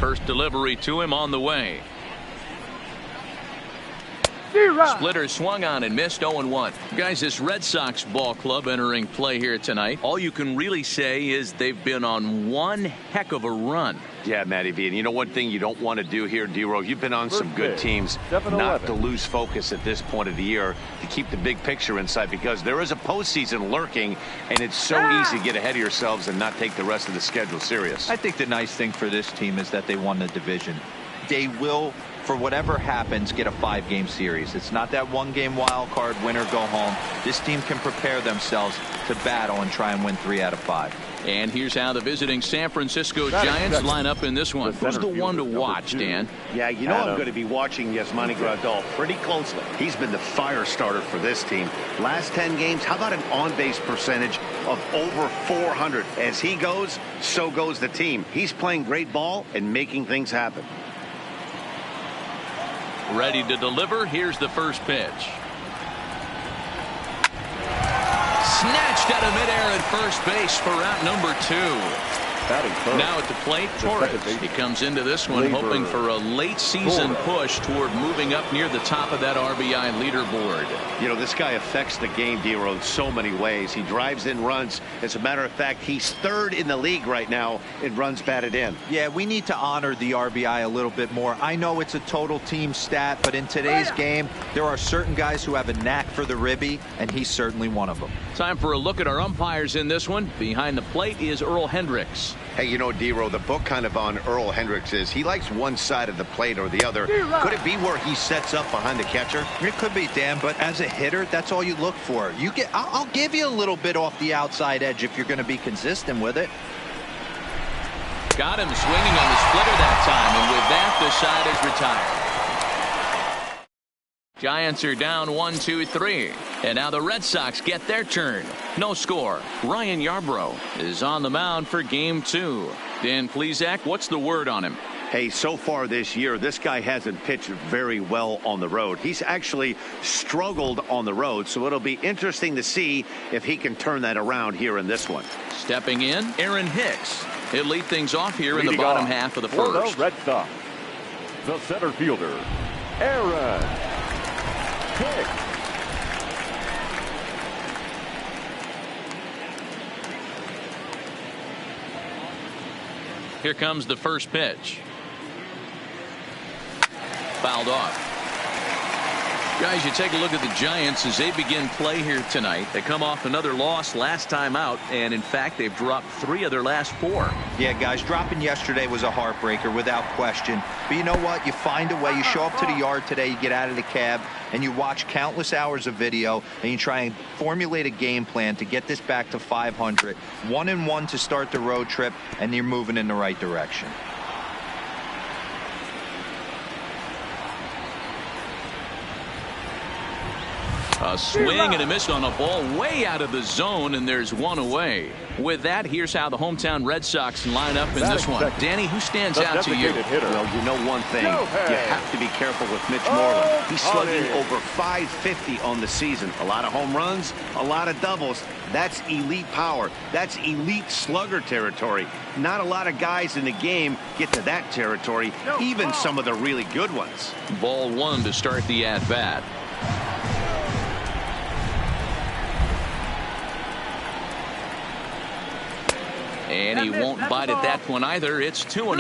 First delivery to him on the way. Splitter swung on and missed. 0-1. Guys, this Red Sox ball club entering play here tonight. All you can really say is they've been on one heck of a run. Yeah, Matty V. And you know one thing you don't want to do here, D-Row? You've been on some good teams. Not to lose focus at this point of the year, to keep the big picture in sight, because there is a postseason lurking, and it's so easy to get ahead of yourselves and not take the rest of the schedule serious. I think the nice thing for this team is that they won the division. They will, for whatever happens, get a 5-game series. It's not that 1-game wild card, win or go home. This team can prepare themselves to battle and try and win 3 out of 5. And here's how the visiting San Francisco Giants line up in this one. Who's the one to watch, Dan? Yeah, you know I'm going to be watching Yasmani Grandal pretty closely. He's been the fire starter for this team. Last 10 games, how about an on-base percentage of over 400? As he goes, so goes the team. He's playing great ball and making things happen. Ready to deliver. Here's the first pitch. Snatched out of midair at first base for out number 2. Now at the plate, Torres. He comes into this one hoping for a late season push toward moving up near the top of that RBI leaderboard. You know, this guy affects the game, D-Row, in so many ways. He drives in runs. As a matter of fact, he's 3rd in the league right now in runs batted in. Yeah, we need to honor the RBI a little bit more. I know it's a total team stat, but in today's game, there are certain guys who have a knack for the ribby, and he's certainly one of them. Time for a look at our umpires in this one. Behind the plate is Earl Hendricks. Hey, you know, D-Row, the book kind of on Earl Hendricks is he likes one side of the plate or the other. Could it be where he sets up behind the catcher? It could be, Dan, but as a hitter, that's all you look for. I'll give you a little bit off the outside edge if you're going to be consistent with it. Got him swinging on the splitter that time, and with that, the side is retired. Giants are down 1-2-3. And now the Red Sox get their turn. No score. Ryan Yarbrough is on the mound for game 2. Dan Plesac, what's the word on him? Hey, so far this year, this guy hasn't pitched very well on the road. He's actually struggled on the road, so it'll be interesting to see if he can turn that around here in this one. Stepping in, Aaron Hicks. He'll lead things off here in the bottom half of the first. The Red Sox, the center fielder, Aaron Hicks. Here comes the first pitch. Fouled off. Guys, you take a look at the Giants as they begin play here tonight. They come off another loss last time out, and in fact, they've dropped 3 of their last 4. Yeah, guys, dropping yesterday was a heartbreaker without question. But you know what? You find a way. You show up to the yard today, you get out of the cab, and you watch countless hours of video, and you try and formulate a game plan to get this back to 500. 1-1 to start the road trip, and you're moving in the right direction. A swing and a miss on a ball way out of the zone, and there's one away. With that, here's how the hometown Red Sox line up in this one. Danny, who stands out to you? Well, you know one thing. You have to be careful with Mitch Moreland. He's slugging over .550 on the season. A lot of home runs, a lot of doubles. That's elite power. That's elite slugger territory. Not a lot of guys in the game get to that territory, even some of the really good ones. Ball 1 to start the at-bat. And he won't bite at that one either. It's 2-0.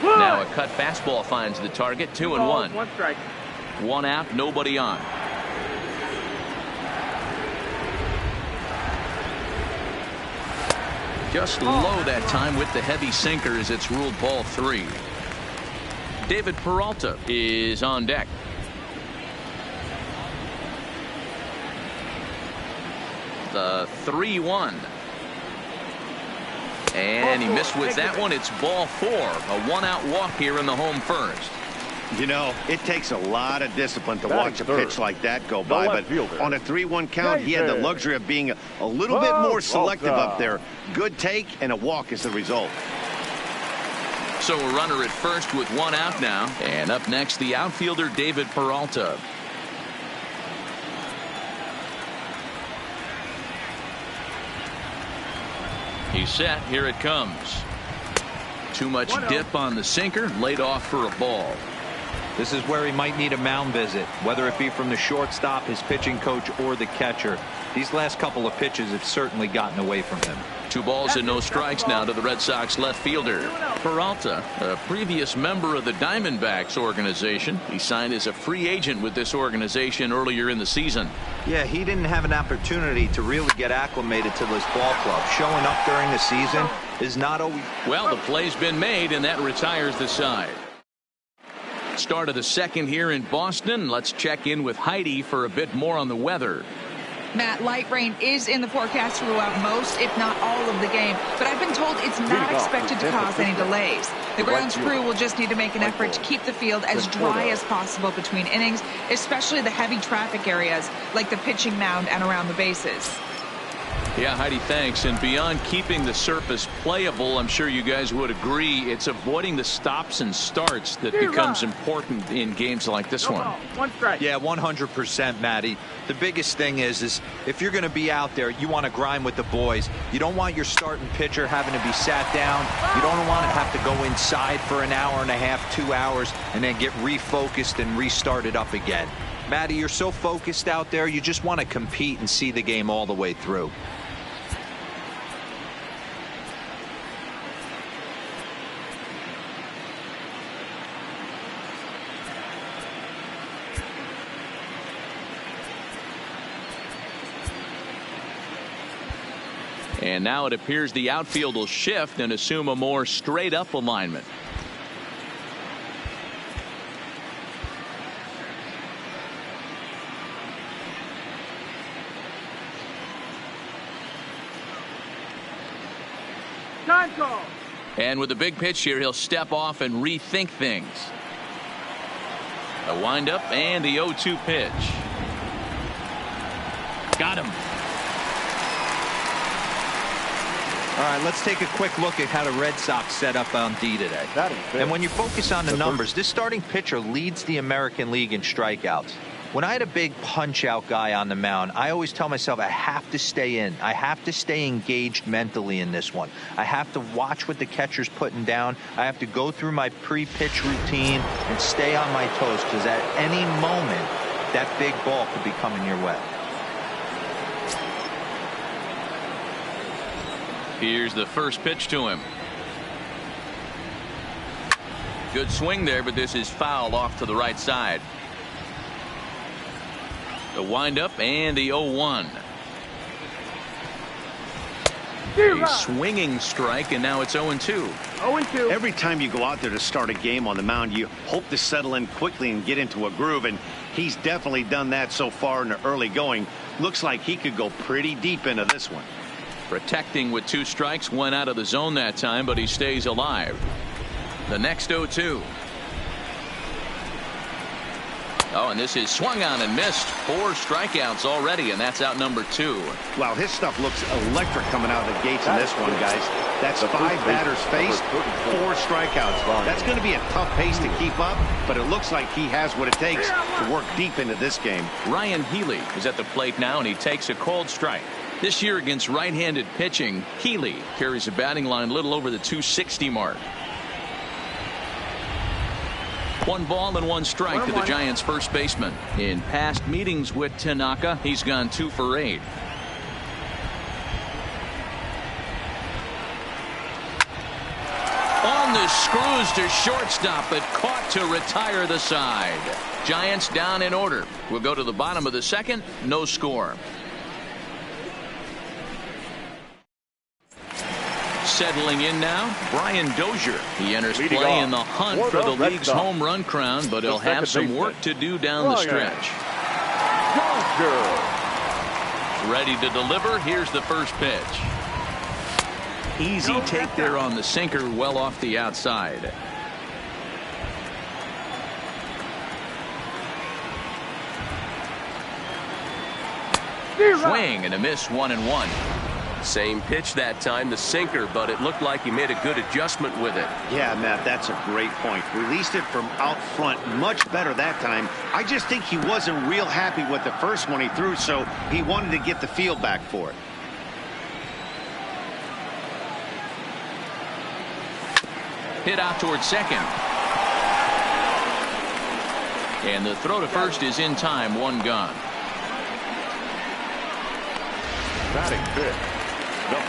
Now a cut fastball finds the target. 2-1. 1 strike. 1 out, nobody on. Just low that time with the heavy sinker as it's ruled ball 3. David Peralta is on deck. The 3-1. And he missed with that one. It's ball 4. A 1-out walk here in the home first. You know, it takes a lot of discipline to watch a pitch like that go by, but on a 3-1 count, he had the luxury of being a little bit more selective up there. Good take, and a walk is the result. So a runner at first with 1 out now. And up next, the outfielder David Peralta. He's set. Here it comes. Too much dip on the sinker. Laid off for a ball. This is where he might need a mound visit, whether it be from the shortstop, his pitching coach, or the catcher. These last couple of pitches have certainly gotten away from him. 2 balls and no strikes now to the Red Sox left fielder. Peralta, a previous member of the Diamondbacks organization. He signed as a free agent with this organization earlier in the season. Yeah, he didn't have an opportunity to really get acclimated to this ball club. Showing up during the season is not always... Well, the play's been made, and that retires the side. Start of the second here in Boston. Let's check in with Heidi for a bit more on the weather. Matt, light rain is in the forecast throughout most, if not all of the game, but I've been told it's not expected to cause any delays. The grounds crew will just need to make an effort to keep the field as dry as possible between innings, especially the heavy traffic areas like the pitching mound and around the bases. Yeah, Heidi, thanks. And beyond keeping the surface playable, I'm sure you guys would agree, it's avoiding the stops and starts that becomes important in games like this one. Yeah, 100%, Matty. The biggest thing is if you're going to be out there, you want to grind with the boys. You don't want your starting pitcher having to be sat down. You don't want to have to go inside for an hour and a half, 2 hours, and then get refocused and restarted up again. Matty, you're so focused out there, you just want to compete and see the game all the way through. And now it appears the outfield will shift and assume a more straight up alignment. Time call. And with a big pitch here, he'll step off and rethink things. A windup and the 0-2 pitch. Got him. All right, let's take a quick look at how the Red Sox set up on D today. And when you focus on the numbers, this starting pitcher leads the American League in strikeouts. When I had a big punch-out guy on the mound, I always tell myself I have to stay in. I have to stay engaged mentally in this one. I have to watch what the catcher's putting down. I have to go through my pre-pitch routine and stay on my toes, because at any moment, that big ball could be coming your way. Here's the first pitch to him. Good swing there, but this is foul off to the right side. The windup and the 0-1. A swinging strike, and now it's 0-2. 0-2. Every time you go out there to start a game on the mound, you hope to settle in quickly and get into a groove, and he's definitely done that so far in the early going. Looks like he could go pretty deep into this one. Protecting with 2 strikes, went out of the zone that time, but he stays alive. The next 0-2. Oh, and this is swung on and missed. 4 strikeouts already, and that's out number 2. Wow, his stuff looks electric coming out of the gates in this one, guys. That's 5 batters faced, 4 strikeouts. That's going to be a tough pace to keep up, but it looks like he has what it takes to work deep into this game. Ryan Healy is at the plate now, and he takes a cold strike. This year against right-handed pitching, Healy carries a batting line a little over the 260 mark. 1 ball and 1 strike to the Giants' first baseman. In past meetings with Tanaka, he's gone 2 for 8. On the screws to shortstop, but caught to retire the side. Giants down in order. We'll go to the bottom of the second. No score. Settling in now, Brian Dozier. He enters play in the hunt for the league's home run crown, but he'll have some work to do down the stretch. Ready to deliver. Here's the first pitch. Easy take there on the sinker, well off the outside. Swing and a miss, 1-1. Same pitch that time, the sinker, but it looked like he made a good adjustment with it. Yeah, Matt, that's a great point. Released it from out front much better that time. I just think he wasn't real happy with the first one he threw, so he wanted to get the feel back for it. Hit out towards second. And the throw to first is in time. One gone. Batting fifth.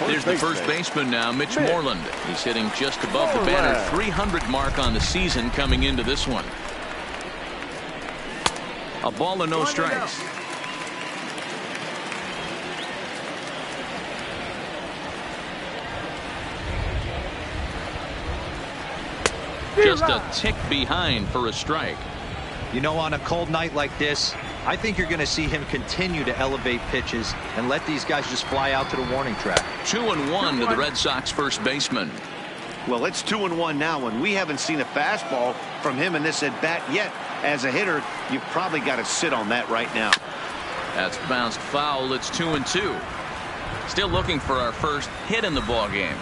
There's the first baseman now, Mitch Moreland. He's hitting just above the banner 300 mark on the season coming into this one. A ball and no strikes. Just a tick behind for a strike. You know, on a cold night like this, I think you're going to see him continue to elevate pitches and let these guys just fly out to the warning track. 2-1 to the Red Sox first baseman. Well, it's 2-1 now, and we haven't seen a fastball from him in this at bat yet. As a hitter, you've probably got to sit on that right now. That's bounced foul. It's 2-2. Still looking for our first hit in the ball game.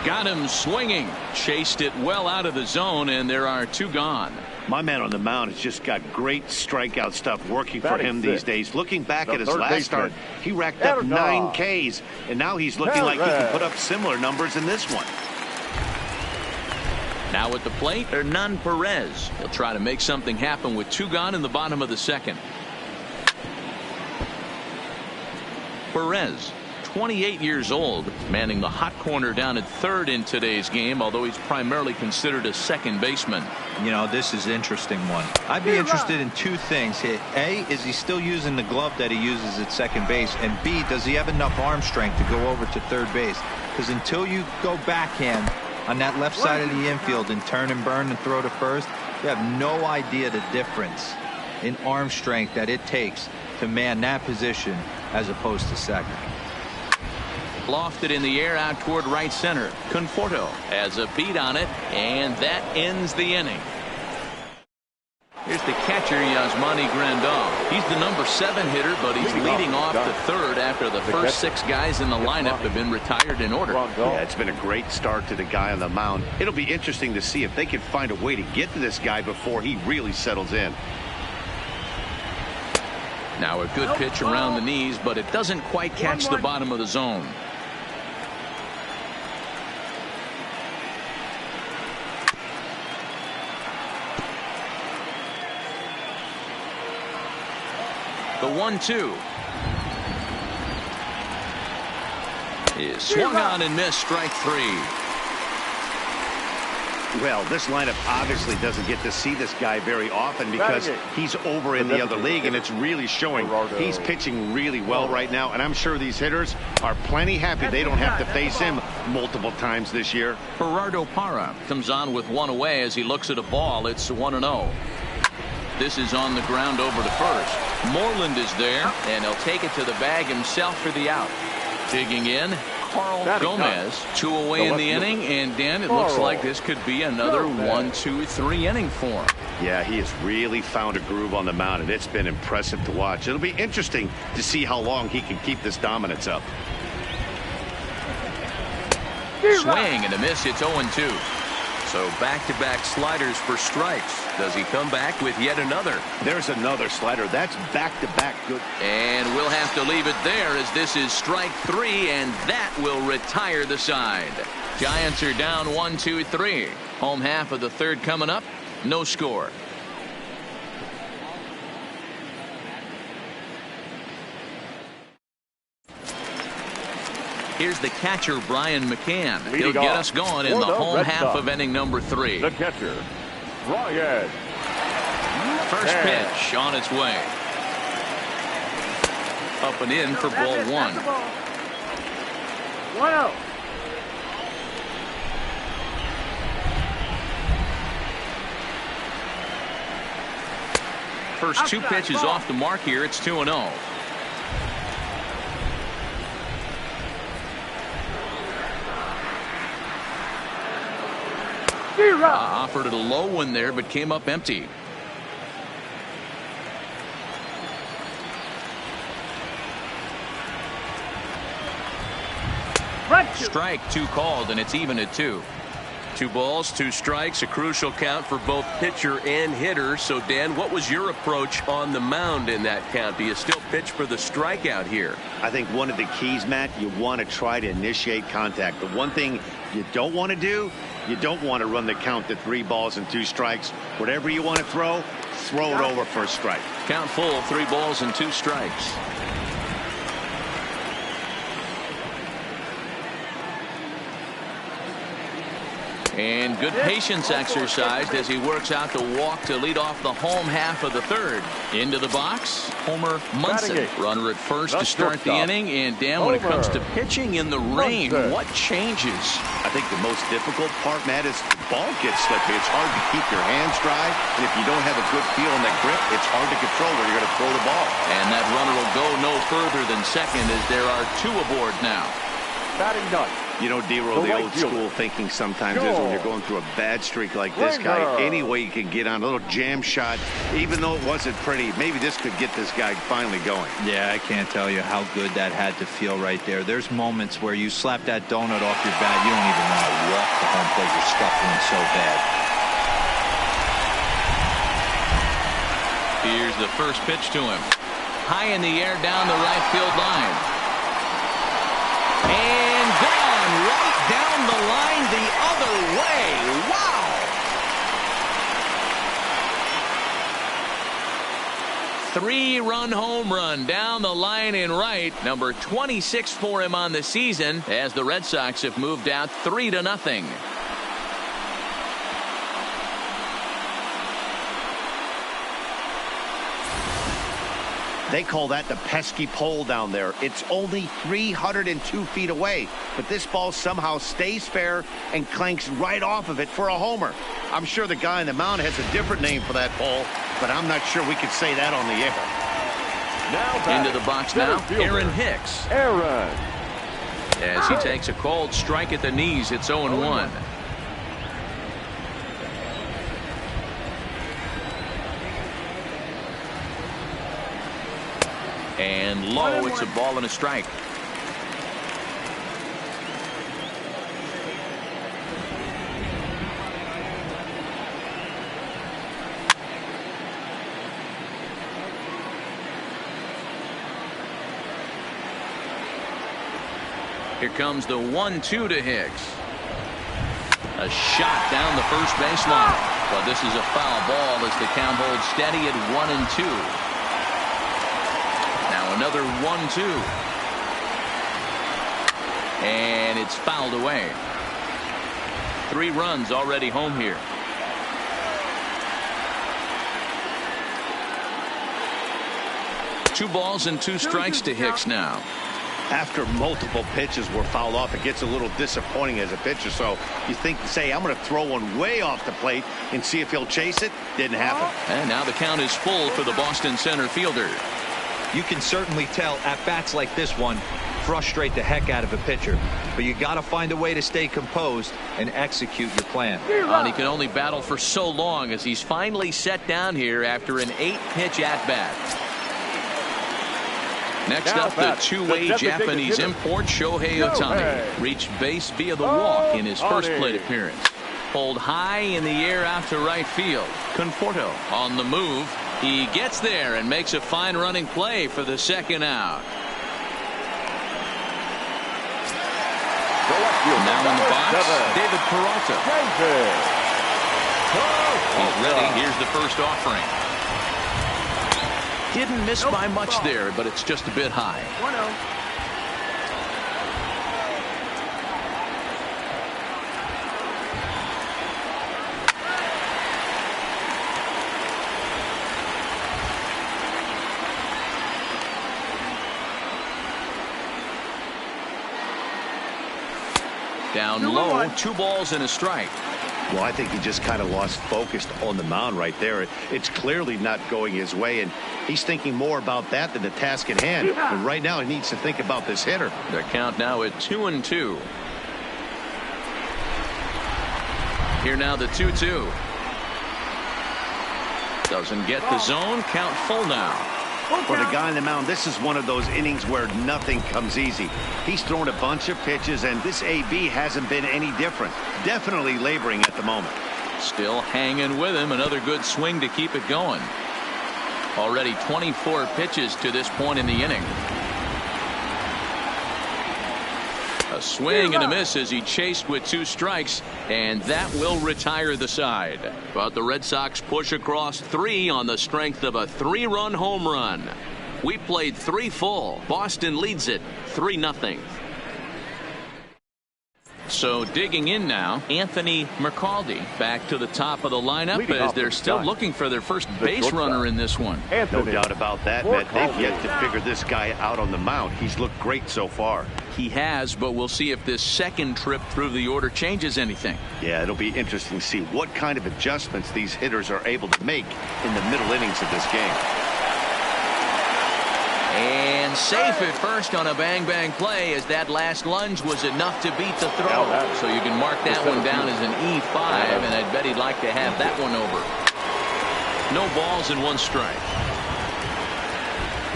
Got him swinging. Chased it well out of the zone, and there are two gone. My man on the mound has just got great strikeout stuff working for him these days. Looking back at his last start, he racked up 9 Ks, and now he's looking like he can put up similar numbers in this one. Now at the plate, Hernan Perez. He'll try to make something happen with two gone in the bottom of the second. Perez, 28 years old, manning the hot corner down at third in today's game, although he's primarily considered a second baseman. You know, this is an interesting one. I'd be interested in two things. A, is he still using the glove that he uses at second base? And B, does he have enough arm strength to go over to third base? Because until you go backhand on that left side of the infield and turn and burn and throw to first, you have no idea the difference in arm strength that it takes to man that position as opposed to second. Lofted in the air out toward right center. Conforto has a beat on it, and that ends the inning. Here's the catcher, Yasmani Grandal. He's the number 7 hitter, but he's leading off the third after the first 6 guys in the lineup have been retired in order. Yeah, it's been a great start to the guy on the mound. It'll be interesting to see if they can find a way to get to this guy before he really settles in. Now a good pitch around the knees, but it doesn't quite catch the bottom of the zone. The 1-2 is swung on and missed. Strike 3. Well, this lineup obviously doesn't get to see this guy very often because he's over in the other league, and it's really showing. He's pitching really well right now, and I'm sure these hitters are plenty happy they don't have to face him multiple times this year. Gerardo Parra comes on with one away as he looks at a ball. It's 1-0. This is on the ground over to first. Moreland is there, and he'll take it to the bag himself for the out. Digging in, Carl Gomez. 2 away in the inning, and Dan, it looks like this could be another 1-2-3 inning for him. Yeah, he has really found a groove on the mound, and it's been impressive to watch. It'll be interesting to see how long he can keep this dominance up. Swing and a miss. It's 0-2. So back-to-back sliders for strikes. Does he come back with yet another? There's another slider. That's back-to-back good. And we'll have to leave it there as this is strike 3, and that will retire the side. Giants are down 1-2-3. Home half of the third coming up. No score. Here's the catcher, Brian McCann. He'll get us going in the home half of inning number 3. The catcher, Brian. First pitch on its way. Up and in for ball 1. 1-0. First 2 pitches off the mark here. It's 2-0. Offered it a low one there, but came up empty. Strike 2 called, and it's even at 2. 2 balls, 2 strikes, a crucial count for both pitcher and hitter. So, Dan, what was your approach on the mound in that count? Do you still pitch for the strikeout here? I think one of the keys, Matt, you want to try to initiate contact. The one thing you don't want to do, you don't want to run the count to 3 balls and 2 strikes. Whatever you want to throw it over for a strike. Count full, 3 balls and 2 strikes. And good patience exercised as he works out the walk to lead off the home half of the 3rd. Into the box, Homer Munson. Runner at first to start the inning. And Dan, when it comes to pitching in the rain, what changes? I think the most difficult part, Matt, is the ball gets slippy. It's hard to keep your hands dry. And if you don't have a good feel on that grip, it's hard to control where you're going to throw the ball. And that runner will go no further than second as there are 2 aboard now. Batting ninth. You know, D-Roll, the old school thinking sometimes is when you're going through a bad streak like this guy, any way you can get on a little jam shot, even though it wasn't pretty, maybe this could get this guy finally going. Yeah, I can't tell you how good that had to feel right there. There's moments where you slap that donut off your bat, you don't even want to walk to home plate. You're scuffling so bad. Here's the first pitch to him. High in the air down the right field line. And gone right down the line the other way. Wow! Three-run home run down the line in right. Number 26 for him on the season as the Red Sox have moved out 3-0. They call that the pesky pole down there. It's only 302 feet away, but this ball somehow stays fair and clanks right off of it for a homer. I'm sure the guy on the mound has a different name for that pole, but I'm not sure we could say that on the air. Now into the box now, Aaron Hicks. As he takes a cold strike at the knees, it's 0-1. And low, it's a ball and a strike. Here comes the 1-2 to Hicks. A shot down the first baseline. But this is a foul ball as the count holds steady at 1-2. Another 1-2. And it's fouled away. 3 runs already home here. Two balls and 2 strikes to Hicks now. After multiple pitches were fouled off, it gets a little disappointing as a pitcher. So you think, say, I'm going to throw one way off the plate and see if he'll chase it. Didn't happen. And now the count is full for the Boston center fielder. You can certainly tell at bats like this one frustrate the heck out of a pitcher, but you got to find a way to stay composed and execute your plan. And he can only battle for so long as he's finally set down here after an 8-pitch at bat. Next up, the two-way Japanese import Shohei Ohtani reached base via the walk in his first plate appearance. Pulled high in the air out to right field. Conforto on the move. He gets there and makes a fine running play for the second out. Now in the box, David Peralta. He's ready. Here's the first offering. Didn't miss by much there, but it's just a bit high. 1-0. Down low, 2 balls and a strike. Well, I think he just kind of lost focus on the mound right there. It's clearly not going his way, and he's thinking more about that than the task at hand. And right now, he needs to think about this hitter. The count now at 2-2. Here now the 2-2. Doesn't get the zone. Count full now. For the guy on the mound, this is one of those innings where nothing comes easy. He's thrown a bunch of pitches, and this AB hasn't been any different. Definitely laboring at the moment. Still hanging with him. Another good swing to keep it going. Already 24 pitches to this point in the inning. A swing and a miss as he chased with 2 strikes, and that will retire the side. But the Red Sox push across 3 on the strength of a 3-run home run. We played 3 full. Boston leads it 3-0. So digging in now, Anthony McCaldy back to the top of the lineup as they're still looking for their first base runner in this one. No doubt about that, Matt. They've yet to figure this guy out on the mound. He's looked great so far. He has, but we'll see if this second trip through the order changes anything. Yeah, it'll be interesting to see what kind of adjustments these hitters are able to make in the middle innings of this game. And safe at first on a bang-bang play, as that last lunge was enough to beat the throw. So you can mark that one down as an E5, and I'd bet he'd like to have that one over. No balls and 1 strike.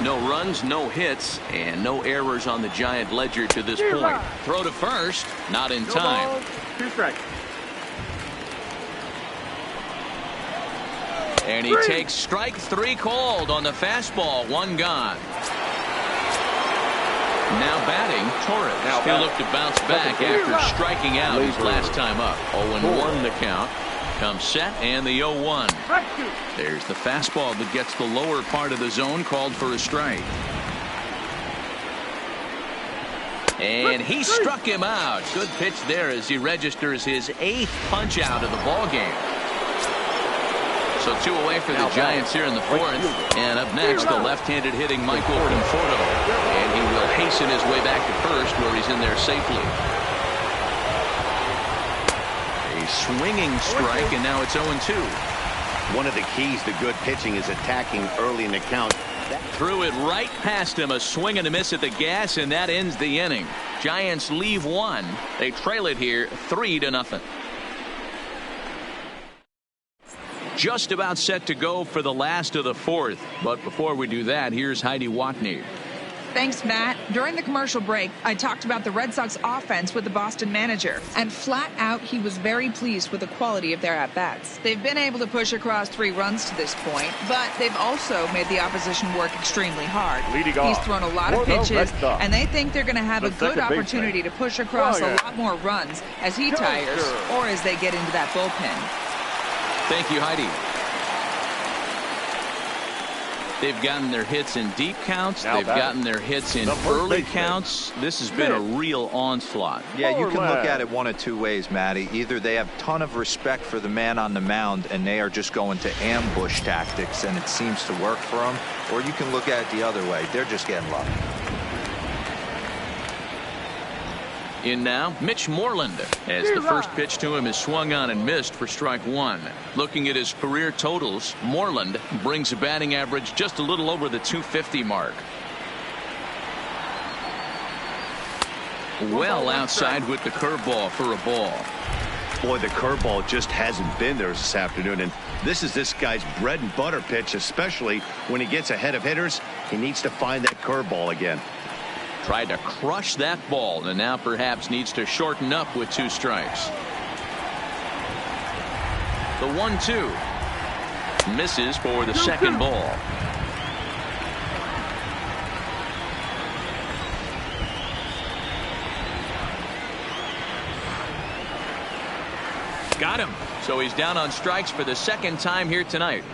No runs, no hits, and no errors on the Giant ledger to this point. Throw to first, not in time. 2 strikes. And he takes strike 3 called on the fastball. 1 gone. Now batting, Torres. He'll look to bounce back after striking out his last time up. 0-1 the count. Comes set and the 0-1. There's the fastball that gets the lower part of the zone, called for a strike. And he struck him out. Good pitch there as he registers his 8th punch out of the ball game. So 2 away for the Giants here in the 4th. And up next, the left-handed hitting Michael Conforto. And he will hasten his way back to first, where he's in there safely. A swinging strike, and now it's 0-2. One of the keys to good pitching is attacking early in the count. Threw it right past him. A swing and a miss at the gas, and that ends the inning. Giants leave 1. They trail it here 3-0. Just about set to go for the last of the 4th. But before we do that, here's Heidi Watney. Thanks, Matt. During the commercial break, I talked about the Red Sox offense with the Boston manager. And flat out, he was very pleased with the quality of their at-bats. They've been able to push across 3 runs to this point, but they've also made the opposition work extremely hard. He's thrown a lot of pitches, and they think they're going to have a good opportunity to push across a lot more runs as he tires or as they get into that bullpen. Thank you, Heidi. They've gotten their hits in deep counts. They've gotten their hits in early counts. This has been a real onslaught. Yeah, you can look at it one of 2 ways, Matty. Either they have a ton of respect for the man on the mound and they are just going to ambush tactics and it seems to work for them, or you can look at it the other way. They're just getting lucky. In now, Mitch Moreland, as the first pitch to him is swung on and missed for strike 1. Looking at his career totals, Moreland brings a batting average just a little over the .250 mark. Well outside with the curveball for a ball. Boy, the curveball just hasn't been there this afternoon, and this is this guy's bread and butter pitch, especially when he gets ahead of hitters. He needs to find that curveball again. Tried to crush that ball, and now perhaps needs to shorten up with 2 strikes. The 1-2 misses for the second ball. Got him. So he's down on strikes for the second time here tonight.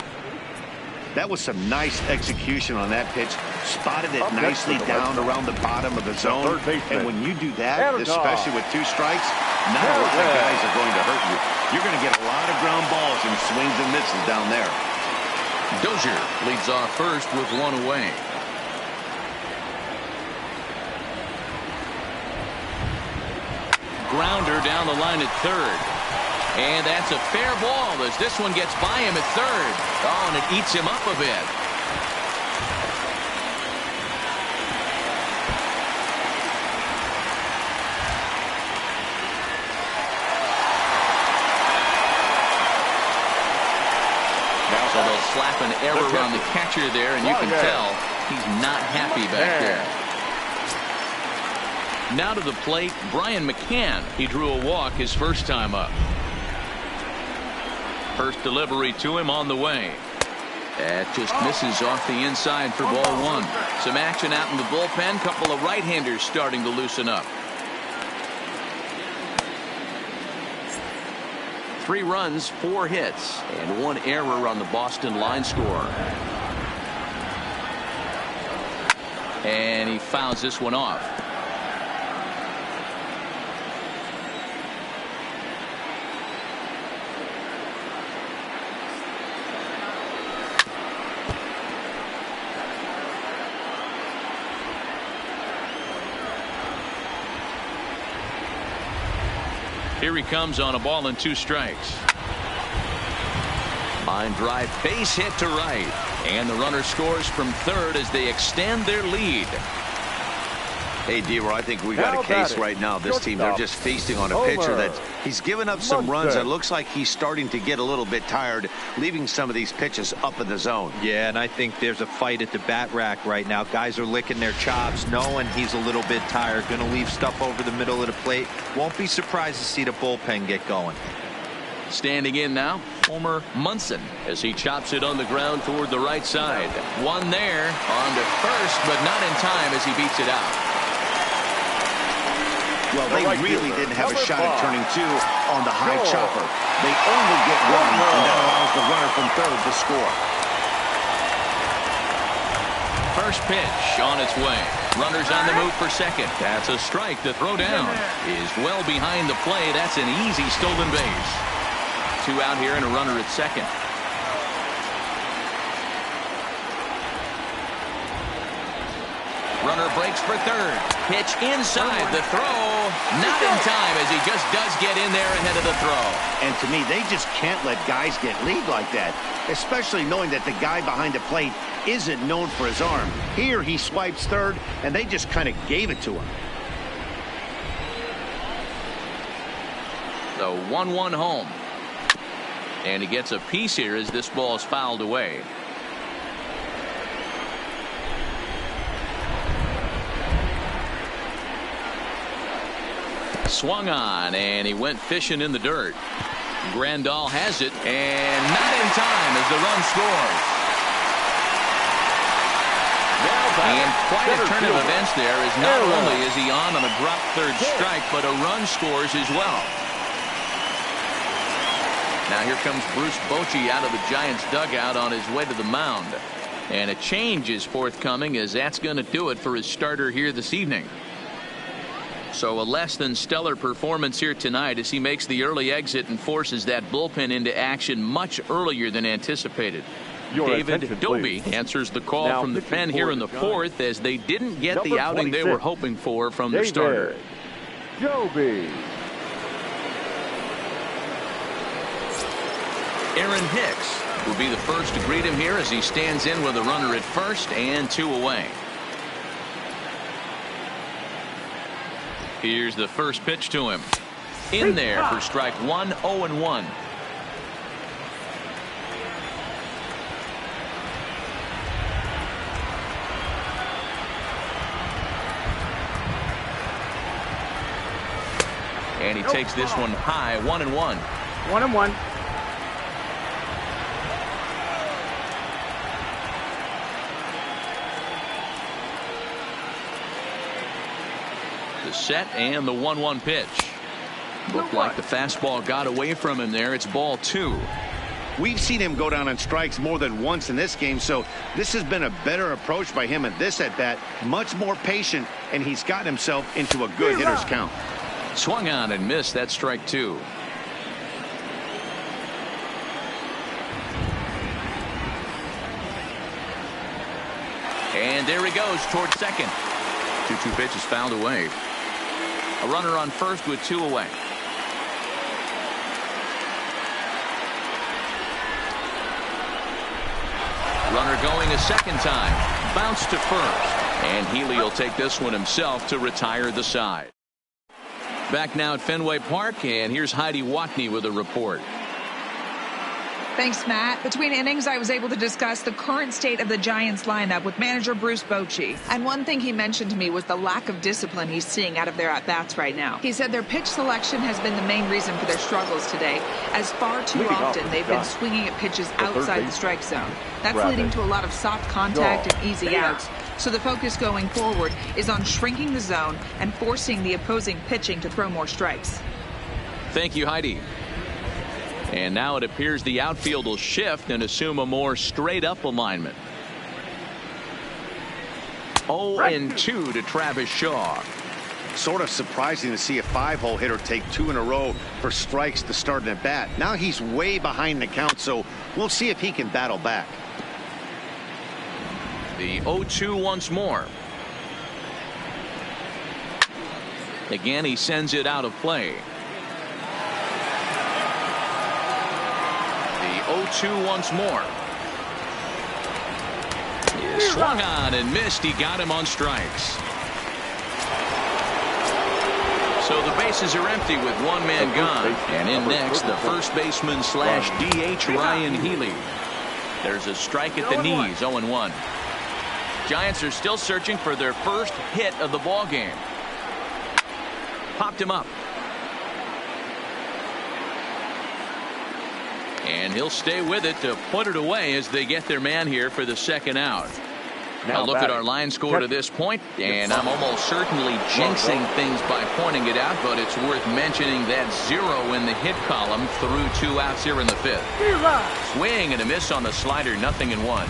That was some nice execution on that pitch. Spotted it nicely down around the bottom of the zone. And when you do that, especially with 2 strikes, not a lot of guys are going to hurt you. You're going to get a lot of ground balls and swings and misses down there. Dozier leads off first with 1 away. Grounder down the line at third. And that's a fair ball as this one gets by him at third. Oh, and it eats him up a bit. Now So they'll slap an error on the catcher there, and you can tell he's not happy back there. Now to the plate, Brian McCann. He drew a walk his first time up. First delivery to him on the way. That just misses off the inside for ball one. Some action out in the bullpen. Couple of right-handers starting to loosen up. 3 runs, 4 hits, and 1 error on the Boston line score. And he fouls this one off. Here he comes on a ball and 2 strikes. Line drive, base hit to right. And the runner scores from third as they extend their lead. Hey, D-Roy, I think we got a case right now. This team, they're just feasting on a pitcher that he's given up some runs. It looks like he's starting to get a little bit tired, leaving some of these pitches up in the zone. Yeah, and I think there's a fight at the bat rack right now. Guys are licking their chops, knowing he's a little bit tired. Going to leave stuff over the middle of the plate. Won't be surprised to see the bullpen get going. Standing in now, Homer Munson, as he chops it on the ground toward the right side. One there, on to first, but not in time as he beats it out. Well, they really didn't have a shot at turning 2 on the high chopper. They only get 1, and that allows the runner from third to score. First pitch on its way. Runners on the move for second. That's a strike. The throw down is well behind the play. That's an easy stolen base. 2 out here and a runner at second. Runner breaks for third. Pitch inside. The throw not in time as he just does get in there ahead of the throw. And to me, they just can't let guys get lead like that, especially knowing that the guy behind the plate isn't known for his arm. Here he swipes third, and they just kind of gave it to him. The 1-1 home. And he gets a piece here as this ball is fouled away. Swung on, and he went fishing in the dirt. Grandal has it, and not in time as the run scores. And quite a turn of events there, as not only is he on a drop third strike, but a run scores as well. Now here comes Bruce Bochy out of the Giants dugout on his way to the mound. And a change is forthcoming, as that's going to do it for his starter here this evening. So a less than stellar performance here tonight as he makes the early exit and forces that bullpen into action much earlier than anticipated. David Doby answers the call now from the pen here in the 4th as they didn't get the outing they were hoping for from their starter. Doby. Aaron Hicks will be the first to greet him here as he stands in with a runner at first and 2 away. Here's the first pitch to him. In there for strike 1, 0-1. And he takes this one high, 1-1. 1-1. The set and the 1-1 pitch. Looked like the fastball got away from him there. It's ball 2. We've seen him go down on strikes more than once in this game, so this has been a better approach by him at this at-bat. Much more patient, and he's gotten himself into a good hitter's count. Swung on and missed. That's strike 2. And there he goes towards second. 2-2 pitch is fouled away. A runner on first with 2 away. Runner going a second time. Bounce to first. And Healy will take this one himself to retire the side. Back now at Fenway Park, and here's Heidi Watney with a report. Thanks, Matt. Between innings, I was able to discuss the current state of the Giants lineup with manager Bruce Bochy. And one thing he mentioned to me was the lack of discipline he's seeing out of their at-bats right now. He said their pitch selection has been the main reason for their struggles today, as far too often they've been swinging at pitches outside the strike zone. That's leading to a lot of soft contact and easy outs. So the focus going forward is on shrinking the zone and forcing the opposing pitching to throw more strikes. Thank you, Heidi. And now it appears the outfield will shift and assume a more straight-up alignment. 0-2 to Travis Shaw. Sort of surprising to see a 5-hole hitter take 2 in a row for strikes to start an at-bat. Now he's way behind the count, so we'll see if he can battle back. The 0-2 once more. Again, he sends it out of play. 0-2 once more. He swung on and missed. He got him on strikes. So the bases are empty with one man gone. And in next, the first baseman slash DH Ryan Healy. There's a strike at the knees, 0-1. Giants are still searching for their first hit of the ball game. Popped him up. And he'll stay with it to put it away as they get their man here for the second out. Now look at our line score to this point, and I'm almost certainly jinxing things by pointing it out, but it's worth mentioning that 0 in the hit column through 2 outs here in the 5th. Swing and a miss on the slider, 0-1.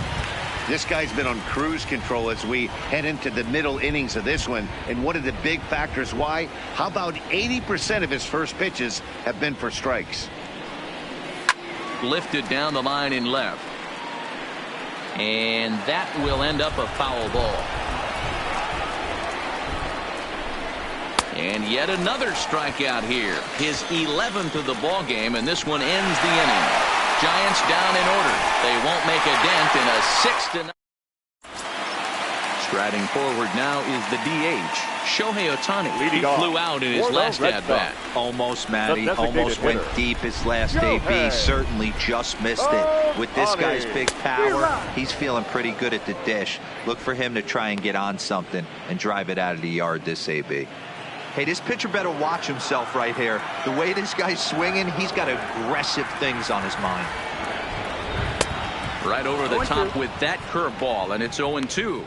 This guy's been on cruise control as we head into the middle innings of this one. And one of the big factors why? How about 80% of his first pitches have been for strikes? Lifted down the line in left. And that will end up a foul ball. And yet another strikeout here. His 11th of the ball game, and this one ends the inning. Giants down in order. They won't make a dent in a 6-9. Striding forward now is the DH, Shohei Ohtani. He flew out in his last at-bat. Almost, Matty. Almost went deep his last AB. Certainly just missed it. With this guy's big power, he's feeling pretty good at the dish. Look for him to try and get on something and drive it out of the yard this AB. Hey, this pitcher better watch himself right here. The way this guy's swinging, he's got aggressive things on his mind. Right over the top with that curveball, and it's 0-2.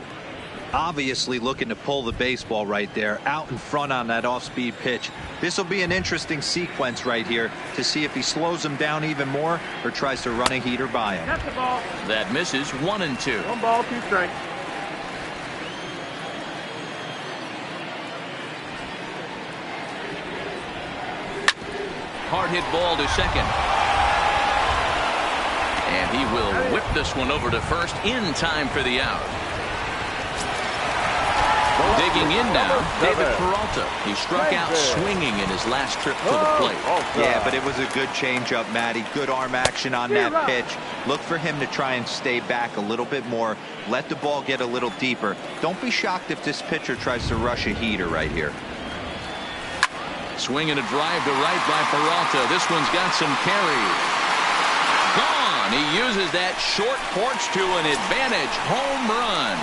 Obviously looking to pull the baseball right there, out in front on that off-speed pitch. This will be an interesting sequence right here to see if he slows him down even more or tries to run a heater by him. That's the ball. That misses, 1-2. 1 ball, 2 strikes. Hard hit ball to second. And he will whip this one over to first in time for the out. Digging in now, David Peralta. He struck out swinging in his last trip to the plate. Yeah, but it was a good changeup, Matty. Good arm action on that pitch. Look for him to try and stay back a little bit more. Let the ball get a little deeper. Don't be shocked if this pitcher tries to rush a heater right here. Swing and a drive to right by Peralta. This one's got some carry. Gone. He uses that short porch to an advantage. Home run.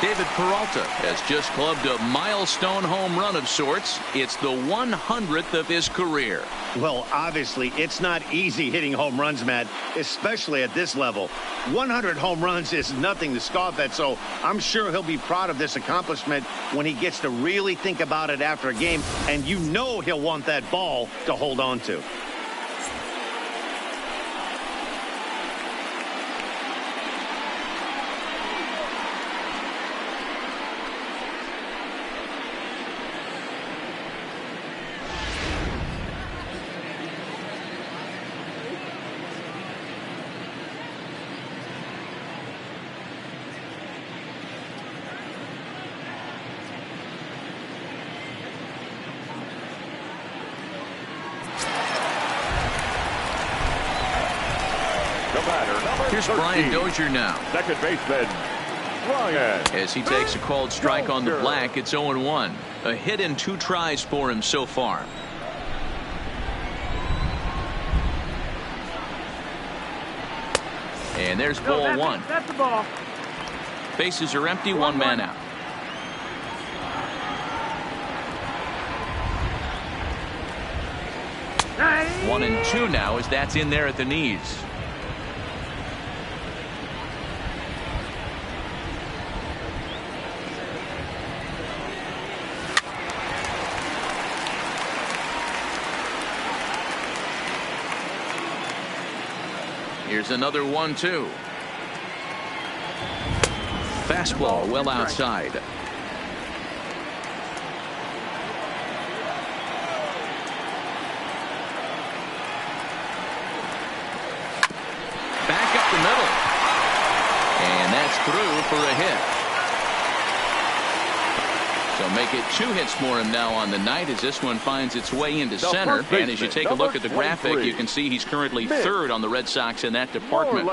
David Peralta has just clubbed a milestone home run of sorts. It's the 100th of his career. Well, obviously, it's not easy hitting home runs, Matt, especially at this level. 100 home runs is nothing to scoff at, so I'm sure he'll be proud of this accomplishment when he gets to really think about it after a game, and you know he'll want that ball to hold on to. Here's Brian Dozier now. Second baseman, Brian. As he takes a called strike on the black, it's 0-1. A hit in 2 tries for him so far. And there's ball one. That's the ball. Bases are empty, one man out. Nice. 1-2 now as that's in there at the knees. Here's another 1-2. Fastball well outside. Back up the middle. And that's through for a hit. So make it 2 hits for him now on the night as this one finds its way into center. And as you take a look at the graphic, you can see he's currently third on the Red Sox in that department.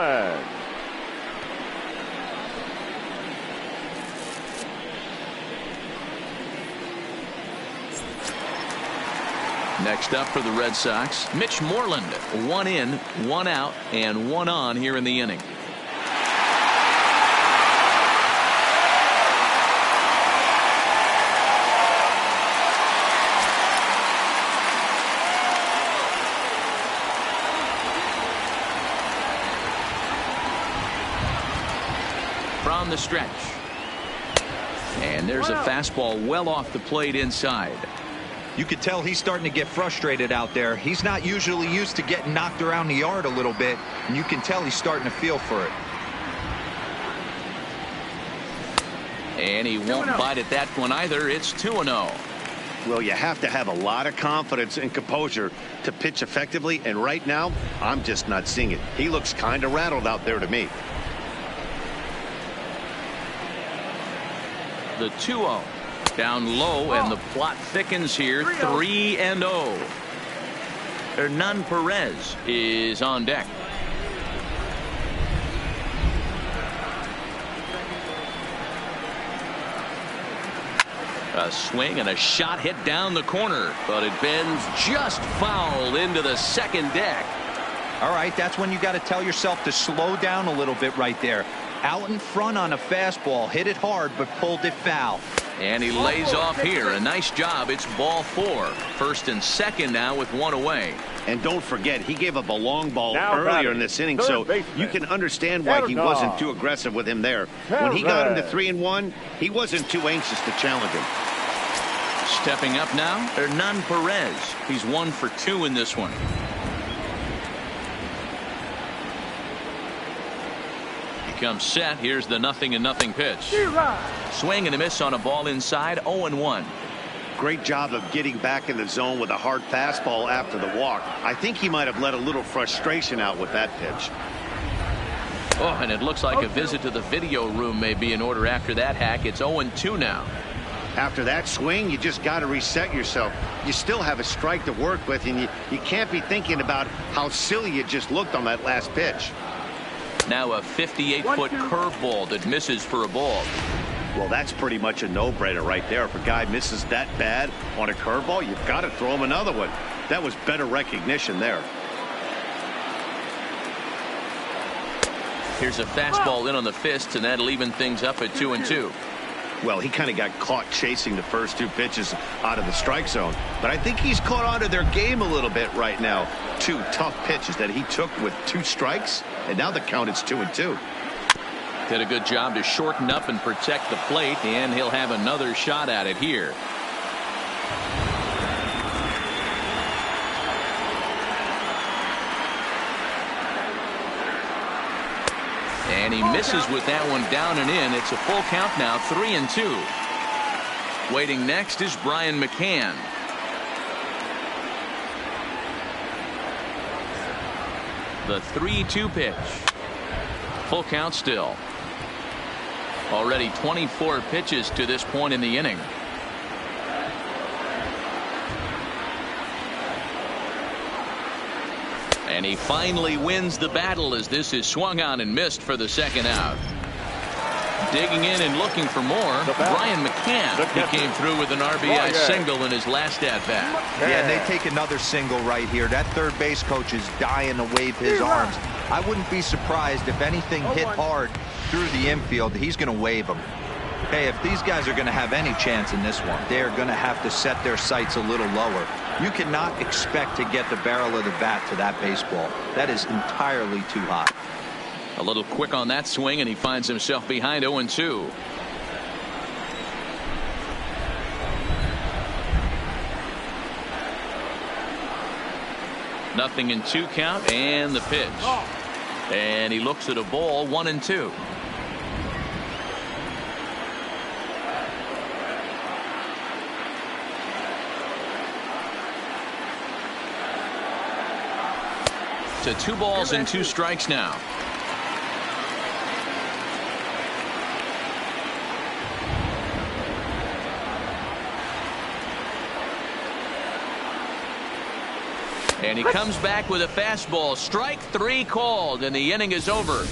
Next up for the Red Sox, Mitch Moreland. 1 in, 1 out, and 1 on here in the inning. From the stretch. And there's a fastball well off the plate inside. You could tell he's starting to get frustrated out there. He's not usually used to getting knocked around the yard a little bit, and you can tell he's starting to feel for it. And he won't bite at that one either. It's 2-0. Well, you have to have a lot of confidence and composure to pitch effectively, and right now, I'm just not seeing it. He looks kind of rattled out there to me. The 2-0. Down low, and the plot thickens here. 3-0. Hernan Perez is on deck. A swing and a shot hit down the corner, but it bends just foul into the second deck. All right, that's when you got to tell yourself to slow down a little bit right there. Out in front on a fastball, hit it hard, but pulled it foul. And he lays off here. A nice job. It's ball 4. First and second now with 1 away. And don't forget, he gave up a long ball Now earlier in this inning, so you can understand why he wasn't too aggressive with him there. When he got him to 3-1, he wasn't too anxious to challenge him. Stepping up now, Hernan Perez. He's 1 for 2 in this one. Comes set. Here's the 0-0 pitch. Swing and a miss on a ball inside. 0-1. Great job of getting back in the zone with a hard fastball after the walk. I think he might have let a little frustration out with that pitch. Oh, and it looks like a visit to the video room may be in order after that hack. It's 0-2 now. After that swing, you just got to reset yourself. You still have a strike to work with, and you can't be thinking about how silly you just looked on that last pitch. Now a 58-foot curveball that misses for a ball. Well, that's pretty much a no-brainer right there. If a guy misses that bad on a curveball, you've got to throw him another one. That was better recognition there. Here's a fastball in on the fist, and that'll even things up at 2-2. Well, he kind of got caught chasing the first 2 pitches out of the strike zone. But I think he's caught on to their game a little bit right now. 2 tough pitches that he took with 2 strikes, and now the count is 2-2. Did a good job to shorten up and protect the plate, and he'll have another shot at it here. And he misses with that one down and in. It's a full count now, 3-2. Waiting next is Brian McCann. The 3-2 pitch. Full count still. Already 24 pitches to this point in the inning. And he finally wins the battle as this is swung on and missed for the second out. Digging in and looking for more, Brian McCann. He came through with an RBI single in his last at-bat. Yeah, and they take another single right here. That third base coach is dying to wave his arms. I wouldn't be surprised if anything hit hard through the infield. He's going to wave them. Hey, if these guys are going to have any chance in this one, they're going to have to set their sights a little lower. You cannot expect to get the barrel of the bat to that baseball. That is entirely too hot. A little quick on that swing, and he finds himself behind 0-2. Nothing in 2 count, and the pitch. And he looks at a ball, 1-2. To 2 balls and 2 strikes now. And he comes back with a fastball. Strike 3 called, and the inning is over.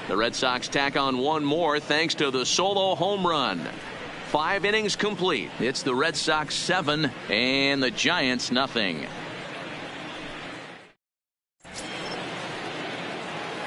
The Red Sox tack on 1 more thanks to the solo home run. 5 innings complete. It's the Red Sox 7 and the Giants nothing.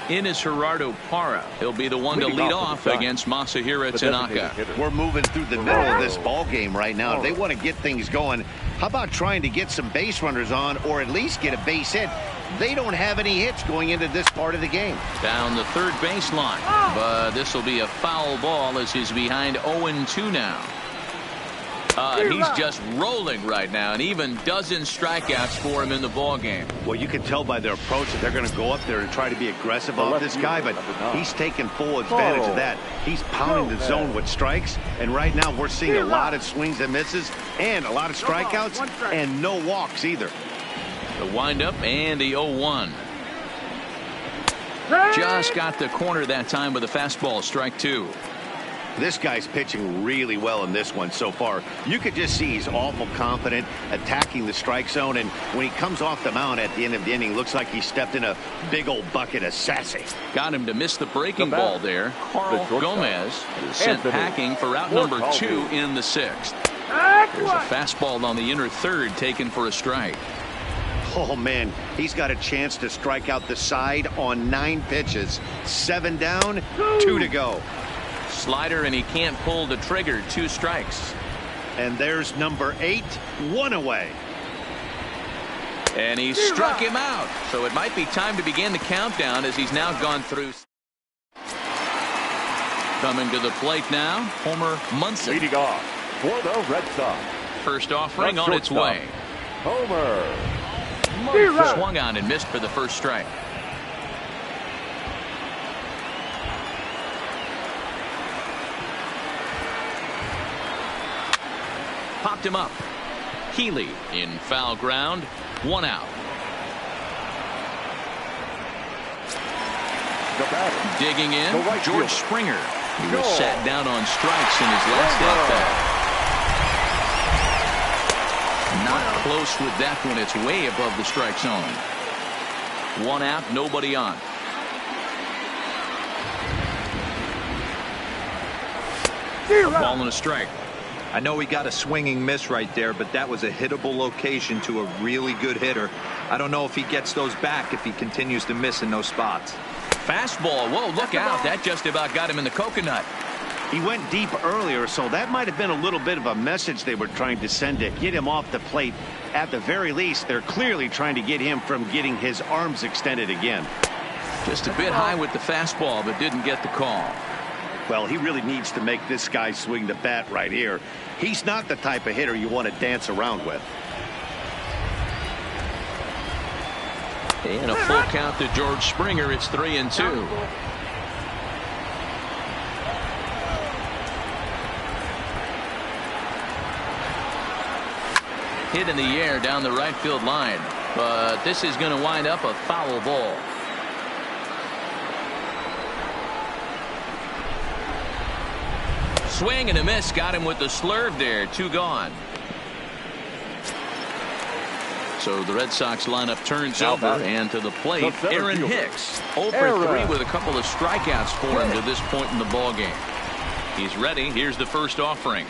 In is Gerardo Parra. He'll be the one to lead off against Masahiro Tanaka. We're moving through the middle of this ball game right now. If they want to get things going, how about trying to get some base runners on, or at least get a base hit? They don't have any hits going into this part of the game. Down the third baseline, but this will be a foul ball as he's behind 0-2 now. He's just rolling right now, and even dozen strikeouts for him in the ball game. Well, you can tell by their approach that they're going to go up there and try to be aggressive on this guy, but he's taking full advantage of that. He's pounding the zone with strikes, and right now we're seeing a lot of swings and misses and a lot of strikeouts and no walks either. The windup and the 0-1. Just got the corner that time with a fastball, strike 2. This guy's pitching really well in this one so far. You could just see he's awful confident, attacking the strike zone, and when he comes off the mound at the end of the inning, looks like he stepped in a big old bucket of sassy. Got him to miss the breaking ball there. Carl Gomez is sent packing for out number 2 in the 6th. There's a fastball on the inner third taken for a strike. Oh, man, he's got a chance to strike out the side on 9 pitches. 7 down, 2 to go. Slider, and he can't pull the trigger. 2 strikes. And there's number 8, 1 away. And he struck him out. So it might be time to begin the countdown as he's now gone through. Coming to the plate now, Homer Munson. Leading off for the Red Sox. First offering on its way. Homer Munson swung on and missed for the first strike. Popped him up. Healy in foul ground. 1 out. Digging in, George Springer. He was sat down on strikes in his last at-bat. Not close with that one. It's way above the strike zone. 1 out, nobody on. A ball and a strike. I know he got a swinging miss right there, but that was a hittable location to a really good hitter. I don't know if he gets those back if he continues to miss in those spots. Fastball. Whoa, look out. That just about got him in the coconut. He went deep earlier, so that might have been a little bit of a message they were trying to send to get him off the plate. At the very least, they're clearly trying to get him from getting his arms extended again. Just a bit high with the fastball, but didn't get the call. Well, he really needs to make this guy swing the bat right here. He's not the type of hitter you want to dance around with. And a full count to George Springer. It's 3-2. Hit in the air down the right field line, but this is going to wind up a foul ball. Swing and a miss. Got him with the slurve there. 2 gone. So the Red Sox lineup turns over, and to the plate, Aaron Hicks. 0 for 3 with a couple of strikeouts for him to this point in the ball game. He's ready. Here's the first offering.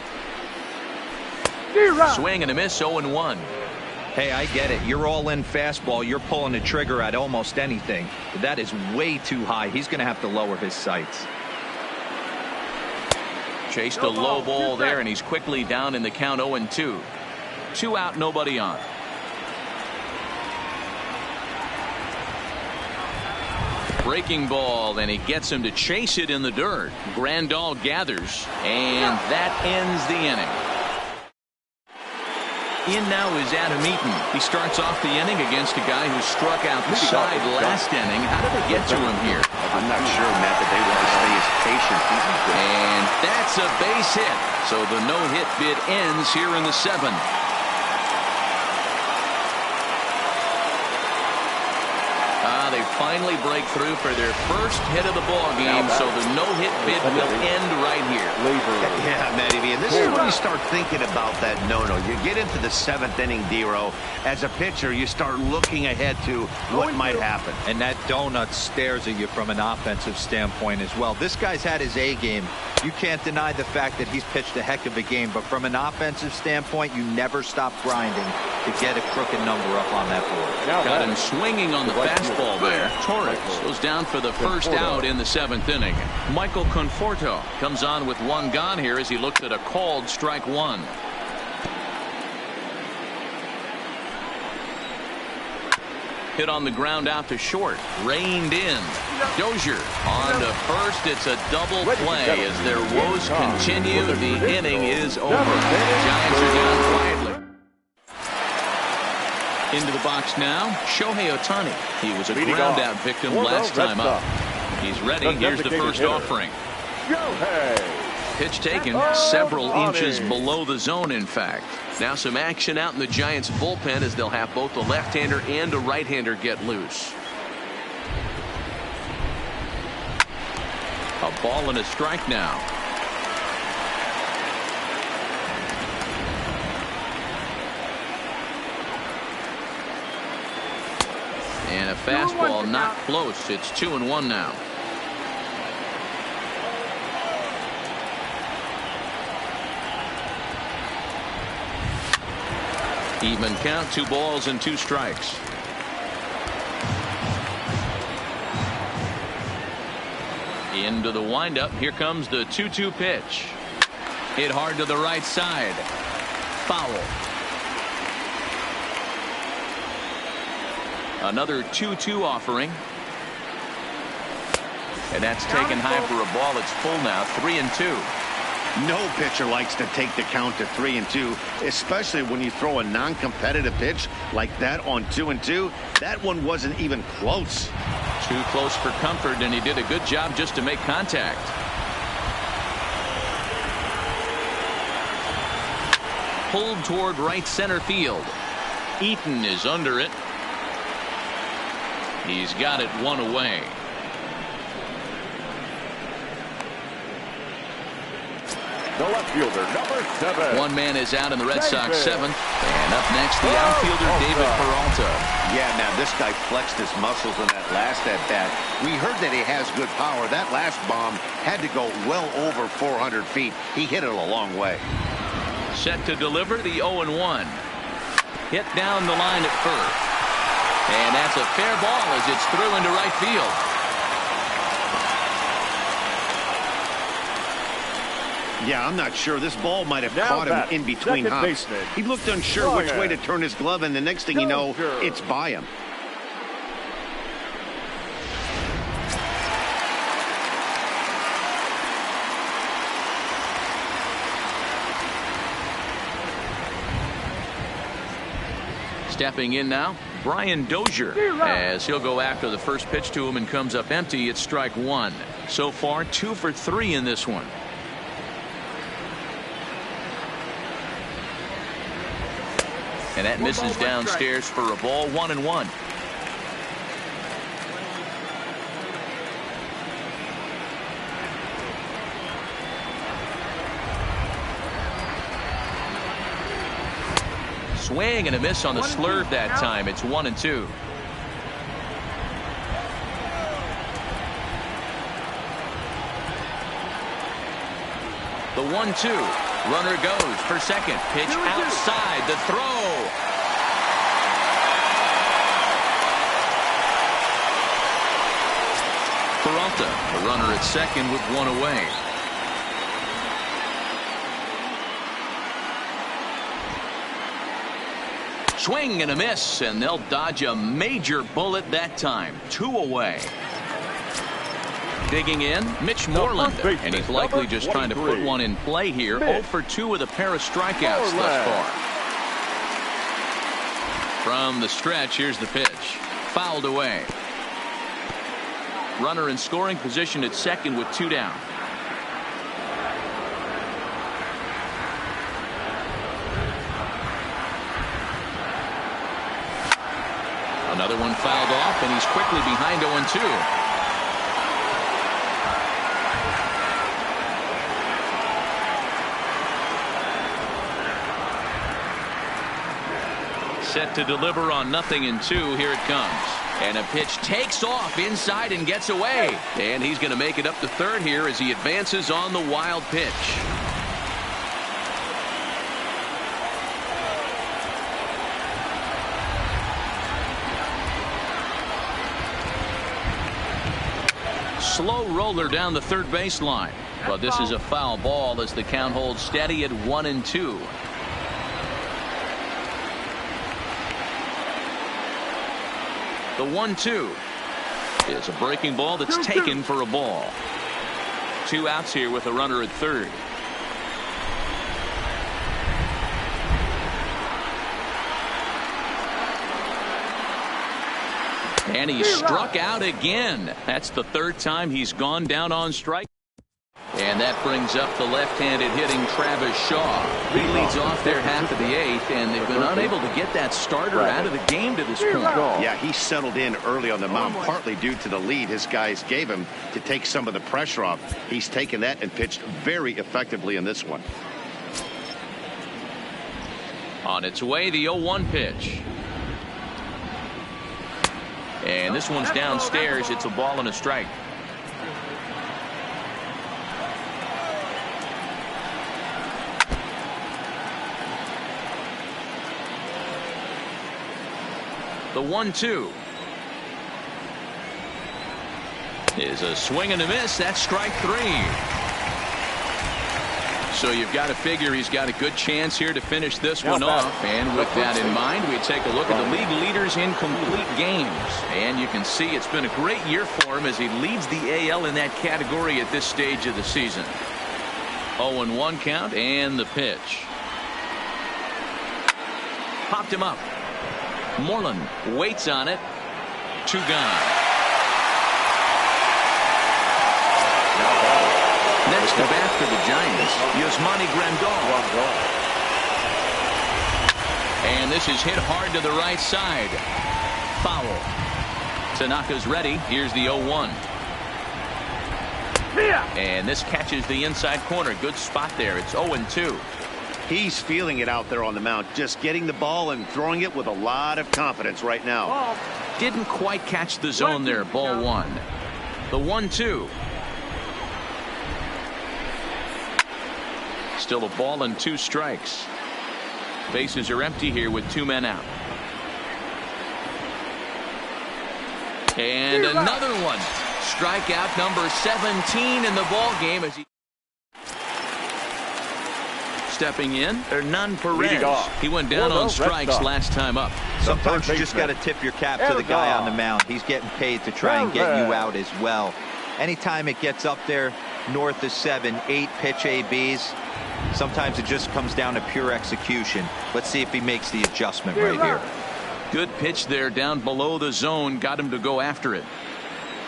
Swing and a miss. 0-1. Hey, I get it. You're all in fastball. You're pulling the trigger at almost anything. But that is way too high. He's going to have to lower his sights. Chased a low ball there, and he's quickly down in the count 0-2. 2 out, nobody on. Breaking ball, and he gets him to chase it in the dirt. Grandal gathers, and that ends the inning. In now is Adam Eaton. He starts off the inning against a guy who struck out the side last inning. How did they get to him here? I'm not sure, Matt, that they want to stay as patient. And that's a base hit. So the no-hit bid ends here in the 7th. They finally break through for their first hit of the ball game, so the no-hit bid will end right here. Yeah, Matty V, and this is when you start thinking about that no-no. You get into the 7th inning, D-Row. As a pitcher, you start looking ahead to what might happen. And that donut stares at you from an offensive standpoint as well. This guy's had his A game. You can't deny the fact that he's pitched a heck of a game, but from an offensive standpoint, you never stop grinding to get a crooked number up on that board. Got him swinging on the fastball there. Torres goes down for the first out in the 7th inning. Michael Conforto comes on with 1 gone here as he looks at a called strike 1. Hit on the ground out to short. Reined in. Dozier on to first. It's a double play as their woes continue. The inning is over. Giants are down quietly. Into the box now, Shohei Ohtani. He was a ground out victim last time up. He's ready. Here's the first offering. Pitch taken several inches below the zone, in fact. Now some action out in the Giants bullpen as they'll have both a left-hander and a right-hander get loose. A ball and a strike now. And a fastball not close. It's 2-1 now. Even count, 2 balls and 2 strikes. Into the windup. Here comes the 2-2 pitch. Hit hard to the right side. Foul. Another 2-2 offering. And that's taken high for a ball. It's full now. 3-2. No pitcher likes to take the count to 3-2, especially when you throw a non-competitive pitch like that on 2-2. That one wasn't even close. Too close for comfort, and he did a good job just to make contact. Pulled toward right center field. Eaton is under it. He's got it 1 away. The left fielder, number 7. 1 man is out in the Red Sox 7th. And up next, the outfielder, David Peralta. Yeah, now this guy flexed his muscles in that last at-bat. We heard that he has good power. That last bomb had to go well over 400 feet. He hit it a long way. Set to deliver the 0-1. Hit down the line at first. And that's a fair ball as it's through into right field. Yeah, I'm not sure. This ball might have caught him in between hops. He looked unsure which way to turn his glove, and the next thing you know, it's by him. Stepping in now, Brian Dozier, as he'll go after the first pitch to him and comes up empty. It's strike 1. So far, 2 for 3 in this one. And that misses downstairs for a ball. 1-1. Swing and a miss on the slurve that time. It's 1-2. The 1-2. Runner goes for second. Pitch outside. The throw. Peralta, the runner at second with one away. Swing and a miss, and they'll dodge a major bullet that time. 2 away. Digging in, Mitch Moreland, and he's likely just trying to put one in play here. 0 for 2 with a pair of strikeouts thus far. From the stretch, here's the pitch. Fouled away. Runner in scoring position at second with 2 down. Another one fouled off, and he's quickly behind 0-2. Set to deliver on 0-2. Here it comes. And a pitch takes off inside and gets away. And he's going to make it up to third here as he advances on the wild pitch. Slow roller down the third baseline. But this is a foul ball as the count holds steady at 1-2. The 1-2 is a breaking ball that's taken for a ball. 2 outs here with a runner at third. And he struck out again. That's the third time he's gone down on strike. And that brings up the left-handed hitting Travis Shaw. He leads off their half of the 8th, and they've been unable to get that starter out of the game to this point. Yeah, he settled in early on the mound, partly due to the lead his guys gave him to take some of the pressure off. He's taken that and pitched very effectively in this one. On its way, the 0-1 pitch. And this one's downstairs. It's a ball and a strike. The 1-2 is a swing and a miss. That's strike 3. So you've got to figure he's got a good chance here to finish this one off. And with that in mind, we take a look at the league leaders in complete games. And you can see it's been a great year for him as he leads the AL in that category at this stage of the season. 0-1 count and the pitch. Popped him up. Moreland waits on it. 2 gone. Next to bat for the Giants, Yasmani Grandal. And this is hit hard to the right side. Foul. Tanaka's ready. Here's the 0-1. And this catches the inside corner. Good spot there. It's 0-2. He's feeling it out there on the mound, just getting the ball and throwing it with a lot of confidence right now. Didn't quite catch the zone there. Ball 1. The 1-2. Still a ball and 2 strikes. Bases are empty here with 2 men out. And another one. Strikeout number 17 in the ball game as he stepping in. Hernan Perez. He went down on strikes last time up. Sometimes you just got to tip your cap to the guy on the mound. He's getting paid to try and get you out as well. Anytime it gets up there north of 7, 8 pitch ABs, sometimes it just comes down to pure execution. Let's see if he makes the adjustment right here. Good pitch there down below the zone. Got him to go after it.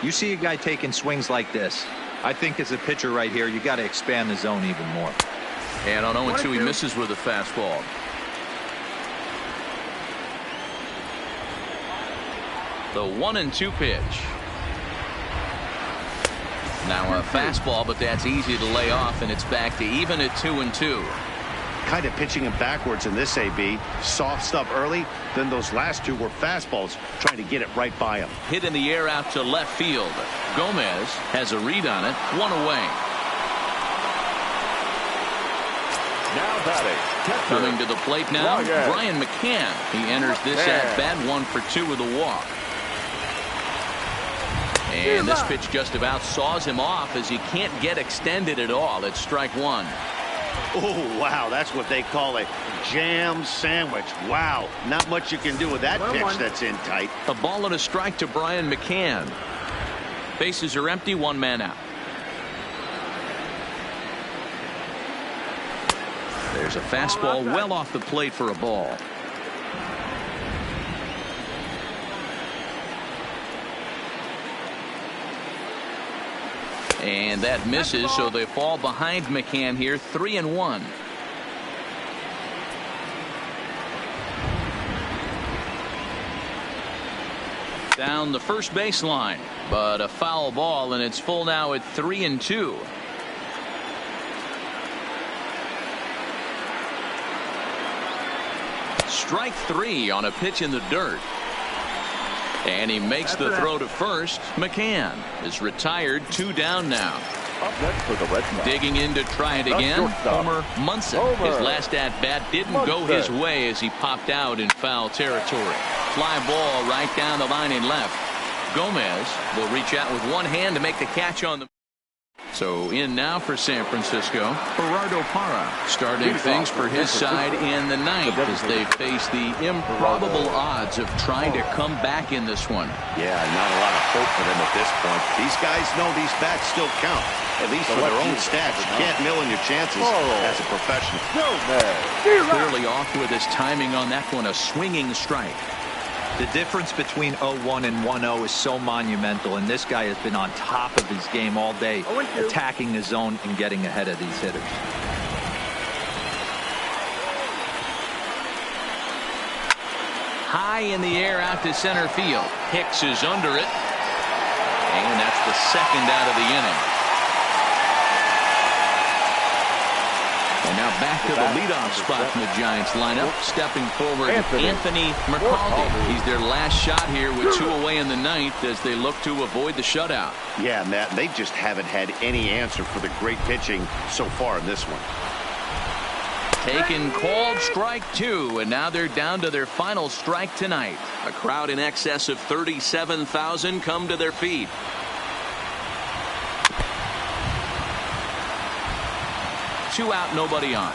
You see a guy taking swings like this. I think as a pitcher right here, you got to expand the zone even more. And on 0-2, he misses with a fastball. The 1-2 pitch. Now a fastball, but that's easy to lay off, and it's back to even at 2-2. Kind of pitching him backwards in this AB. Soft stuff early, then those last 2 were fastballs, trying to get it right by him. Hit in the air out to left field. Gomez has a read on it. 1 away. Now batting. Coming to the plate now, Brian McCann. He enters this at bat 1 for 2 with a walk. And this pitch just about saws him off as he can't get extended at all. It's strike one. Oh, wow, that's what they call a jam sandwich. Wow, not much you can do with that pitch that's in tight. A ball and a strike to Brian McCann. Bases are empty, one man out. There's a fastball well off the plate for a ball. And that misses, so they fall behind McCann here, 3-1. Down the first baseline, but a foul ball, and it's full now at 3-2. Strike three on a pitch in the dirt. And he makes the throw to first. McCann is retired, 2 down now. Up next for the Red Sox. Digging in to try it again, Homer Munson. His last at-bat didn't go his way as he popped out in foul territory. Fly ball right down the line in left. Gomez will reach out with one hand to make the catch on the. So in now for San Francisco, Gerardo Parra starting things for his side in the ninth as they face the improbable odds of trying to come back in this one. Yeah, not a lot of hope for them at this point. These guys know these bats still count, at least for their own stats. You can't mill in your chances as a professional. Clearly off with his timing on that one, a swinging strike. The difference between 0-1 and 1-0 is so monumental, and this guy has been on top of his game all day, attacking the zone and getting ahead of these hitters. High in the air out to center field. Hicks is under it, and that's the second out of the inning. And now back to the leadoff spot from the Giants lineup. Stepping forward, Anthony McCaldy. He's their last shot here with 2 away in the ninth as they look to avoid the shutout. Yeah, Matt, they just haven't had any answer for the great pitching so far in this one. Taken, called, strike 2, and now they're down to their final strike tonight. A crowd in excess of 37,000 come to their feet. Two out, nobody on.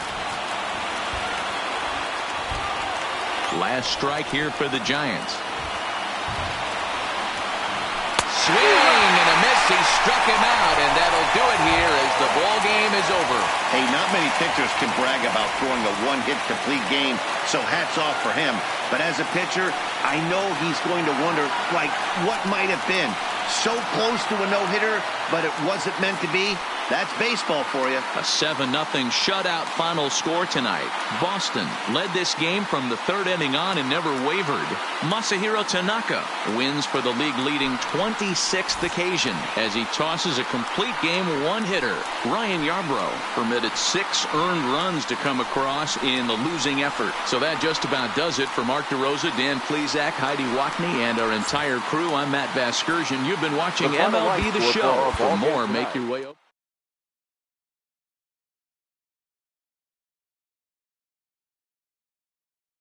Last strike here for the Giants. Swing and a miss. He struck him out, and that'll do it here as the ball game is over. Hey, not many pitchers can brag about throwing a one-hit complete game, so hats off for him. But as a pitcher, I know he's going to wonder, like, what might have been. So close to a no-hitter, but it wasn't meant to be. That's baseball for you. A 7-0 shutout final score tonight. Boston led this game from the third inning on and never wavered. Masahiro Tanaka wins for the league-leading 26th occasion as he tosses a complete game one-hitter. Ryan Yarbrough permitted 6 earned runs to come across in the losing effort. So that just about does it for Mark DeRosa, Dan Plesac, Heidi Watney, and our entire crew. I'm Matt Vasgersian. You've been watching MLB The Show. For more, make your way over.